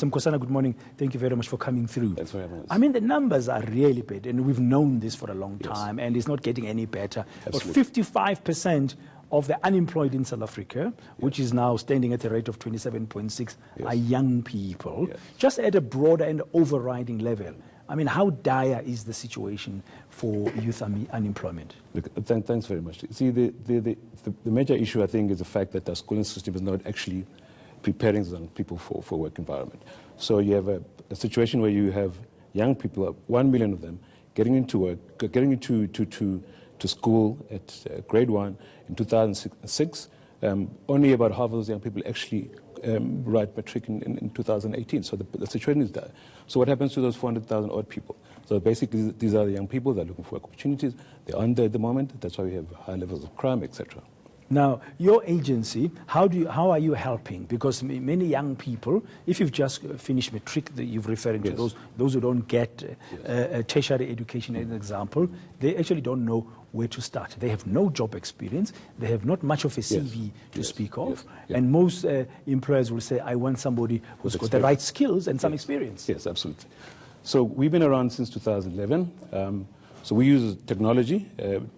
Nkosana, good morning. Thank you very much for coming through. Thanks for having us. I mean, the numbers are really bad, and we've known this for a long time, and it's not getting any better. Absolutely. But 55% of the unemployed in South Africa, which is now standing at a rate of 27.6, are young people. Yes. Just at a broader and overriding level, I mean, how dire is the situation for youth unemployment? Look, thanks very much. See, the major issue, I think, is the fact that our schooling system is not actually preparing young people for work environment. So you have a situation where you have young people, 1 million of them, getting into work, getting into to school at grade 1 in 2006. Only about half of those young people actually write matric in 2018. So the situation is there. So what happens to those 400,000 odd people? So basically, these are the young people that are looking for work opportunities. They're under at the moment. That's why we have high levels of crime, etc. Now, your agency, how are you helping? Because many young people, if you've just finished matric, that you've referring to those who don't get a tertiary education, as an example, they actually don't know where to start. They have no job experience. They have not much of a CV to speak of. And most employers will say, I want somebody who's got the right skills and some experience. Yes, absolutely. So we've been around since 2011. So we use technology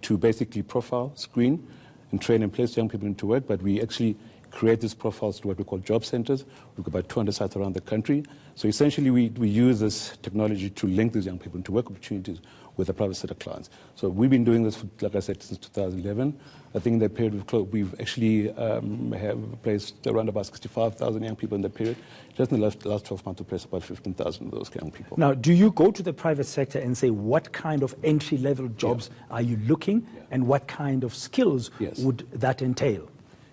to basically profile, screen, and train and place young people into work, but we actually create these profiles to what we call job centers. We've got about 200 sites around the country. So essentially, we use this technology to link these young people into work opportunities with the private sector clients. So we've been doing this, like I said, since 2011. I think in that period we've actually have placed around about 65,000 young people in that period. Just in the last 12 months, we placed about 15,000 of those young people. Now, do you go to the private sector and say what kind of entry-level jobs are you looking, and what kind of skills would that entail?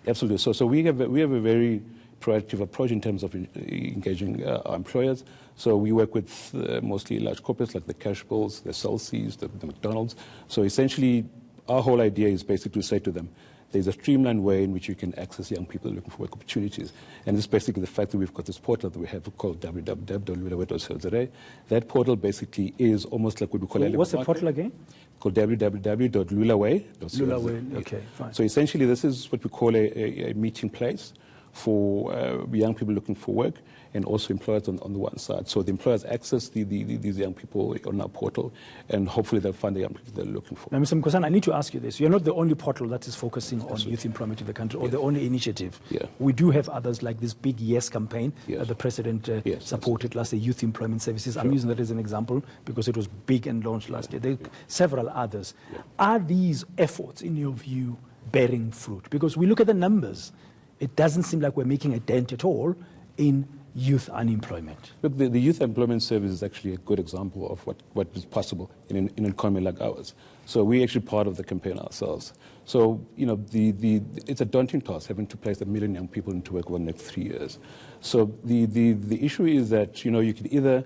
Absolutely. So we have a very proactive approach in terms of engaging our employers. So we work with mostly large corporates like the Cashbills, the Celsius, the McDonald's. So essentially, our whole idea is basically to say to them, there's a streamlined way in which you can access young people looking for work opportunities. And it's basically the fact that we've got this portal that we have called www.lulawe.co.za. That portal basically is almost like what we call What's the portal again? Called www.lulawe.co.za. Lulawe, okay, fine. So essentially, this is what we call a meeting place for young people looking for work, and also employers on the one side. So the employers access these young people on our portal, and hopefully they'll find the young people they're looking for. Now, Mr. Nkosana, I need to ask you this. You're not the only portal that is focusing on youth employment in the country, or the only initiative. We do have others like this big Yes campaign that the President supported last year, Youth Employment Services. I'm using that as an example because it was big and launched last year. There are several others. Are these efforts, in your view, bearing fruit? Because we look at the numbers, it doesn't seem like we're making a dent at all in youth unemployment. Look, the Youth Employment Service is actually a good example of what is possible in an economy like ours. So we're actually part of the campaign ourselves. So, you know, it's a daunting task having to place 1 million young people into work over the next 3 years. So the issue is that, you know, you could either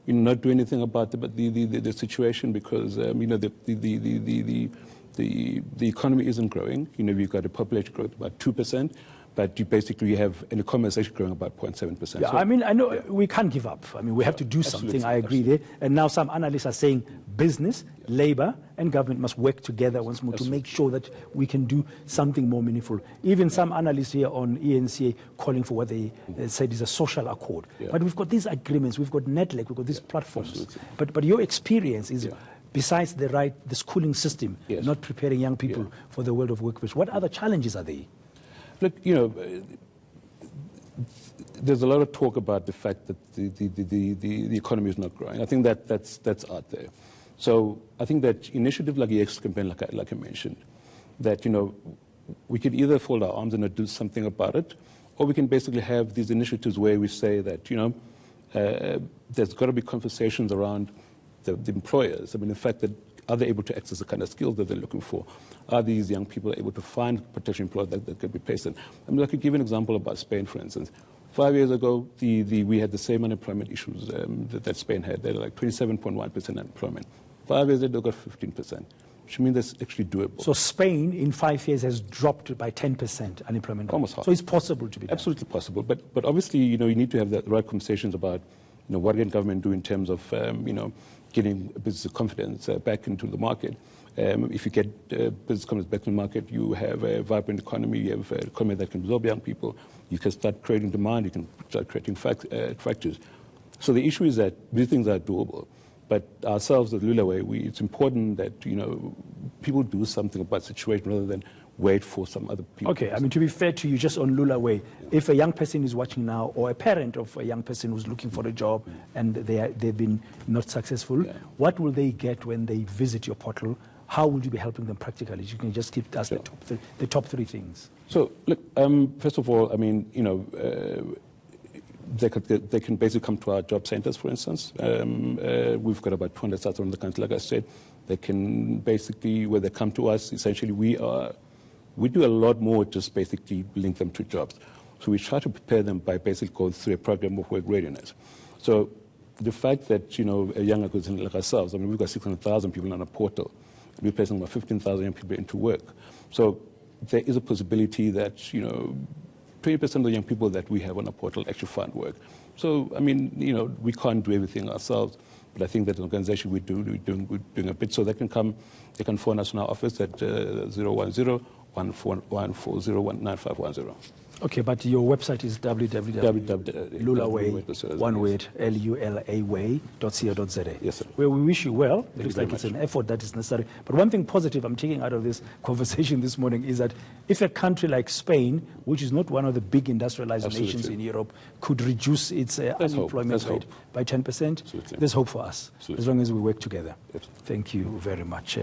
not do anything about the situation because, you know, the economy isn't growing. You know, we've got a population growth of about 2%. But you basically have an economy that's actually growing about 0.7%. Yeah, so, I mean, I know we can't give up. I mean, we have to do something. I agree there. And now some analysts are saying business, labor, and government must work together once more to make sure that we can do something more meaningful. Even some analysts here on ENCA calling for what they said is a social accord. But we've got these agreements, we've got Netlec, we've got these platforms. But your experience is besides the schooling system, not preparing young people for the world of work, what other challenges are there? Look, you know, there's a lot of talk about the fact that the economy is not growing. I think that's out there. So I think that initiative like the Yes campaign, like I mentioned, that, you know, we could either fold our arms and not do something about it, or we can basically have these initiatives where we say that, you know, there's got to be conversations around the employers. I mean, the fact that are they able to access the kind of skills that they're looking for? Are these young people able to find potential employers that could be placed in? I mean, I could give an example about Spain, for instance. 5 years ago, we had the same unemployment issues that Spain had. They had like 27.1% unemployment. 5 years later, they got 15%, which means that's actually doable. So Spain, in 5 years, has dropped by 10% unemployment. Almost half. So it's possible to be done. Absolutely possible. But obviously, you know, you need to have the right conversations about, you know, what can government do in terms of, you know, getting business confidence back into the market. If you get business coming back to the market, you have a vibrant economy, you have an economy that can absorb young people, you can start creating demand, you can start creating factories. So the issue is that these things are doable. But ourselves at Lula Way, it's important that, people do something about the situation rather than wait for some other people. Okay, I mean, to be fair to you, just on Lula Way, if a young person is watching now, or a parent of a young person who's looking for a job and they've been not successful, what will they get when they visit your portal? How will you be helping them practically? You can just give us the top three things. So, look, first of all, I mean, they can basically come to our job centers, for instance. We've got about 200 sites around the country, like I said. They can basically, when they come to us, essentially we do a lot more just basically link them to jobs. So we try to prepare them by basically going through a program of work readiness. So the fact that, a young person like ourselves, I mean, we've got 600,000 people on a portal. We're placing about 15,000 young people into work. So there is a possibility that, 20% of the young people that we have on our portal actually find work. So, I mean, we can't do everything ourselves, but I think that as an organization we're doing a bit. So they can phone us in our office at 010-140-9510. Okay, but your website is www.lulaway, one word, LULAway.co.za. Yes, sir. Well, we wish you well. It looks like very it's an effort that is necessary. But one thing positive I'm taking out of this conversation this morning is that if a country like Spain, which is not one of the big industrialized nations in Europe, could reduce its unemployment rate by 10%, there's hope for us, as long as we work together. Absolutely. Thank you very much.